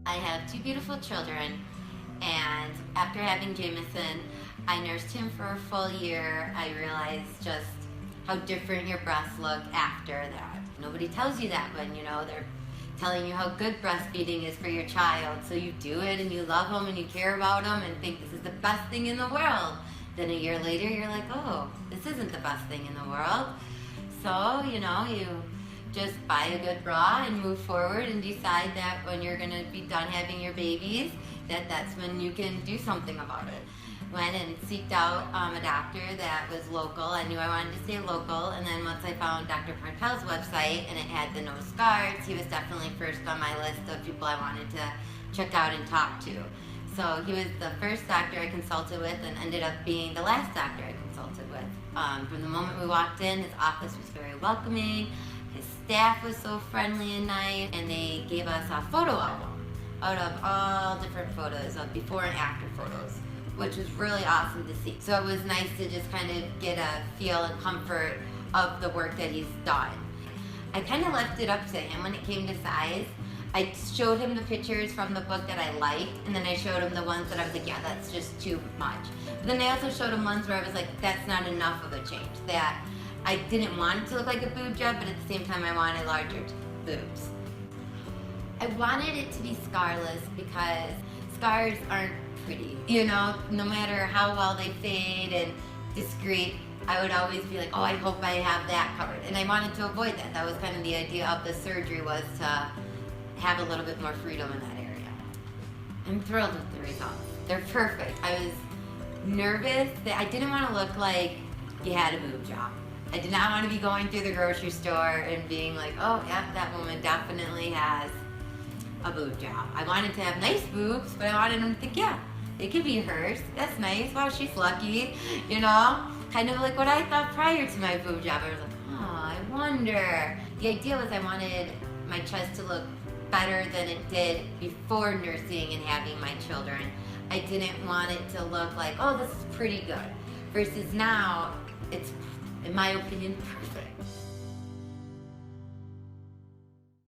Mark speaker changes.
Speaker 1: I have two beautiful children, and after having Jameson, I nursed him for a full year. I realized just how different your breasts look after that. Nobody tells you that when, they're telling you how good breastfeeding is for your child. So you do it and you love them and you care about them and think this is the best thing in the world. Then a year later, you're like, oh, this isn't the best thing in the world. So, you just buy a good bra and move forward and decide that when you're going to be done having your babies, that's when you can do something about it. Went and seeked out a doctor that was local. I knew I wanted to stay local, and then once I found Dr. Partel's website and it had the no scars, he was definitely first on my list of people I wanted to check out and talk to. So he was the first doctor I consulted with and ended up being the last doctor I consulted with. From the moment we walked in, his office was very welcoming. His staff was so friendly and nice, and they gave us a photo album out of all different photos of before and after photos, which was really awesome to see. So it was nice to just kind of get a feel and comfort of the work that he's done. I kind of left it up to him when it came to size. I showed him the pictures from the book that I liked, and then I showed him the ones that I was like, yeah, that's just too much. But then I also showed him ones where I was like, that's not enough of a change. That I didn't want it to look like a boob job, but at the same time I wanted larger boobs. I wanted it to be scarless because scars aren't pretty. No matter how well they fade and discreet, I would always be like, oh, I hope I have that covered. And I wanted to avoid that. That was kind of the idea of the surgery, was to have a little bit more freedom in that area. I'm thrilled with the results. They're perfect. I was nervous that I didn't want to look like you had a boob job. I did not want to be going through the grocery store and being like, oh, yeah, that woman definitely has a boob job. I wanted to have nice boobs, but I wanted them to think, yeah, it could be hers. That's nice. Wow, she's lucky. Kind of like what I thought prior to my boob job. I was like, oh, I wonder. The idea was I wanted my chest to look better than it did before nursing and having my children. I didn't want it to look like, oh, this is pretty good. Versus now, it's, in my opinion, perfect.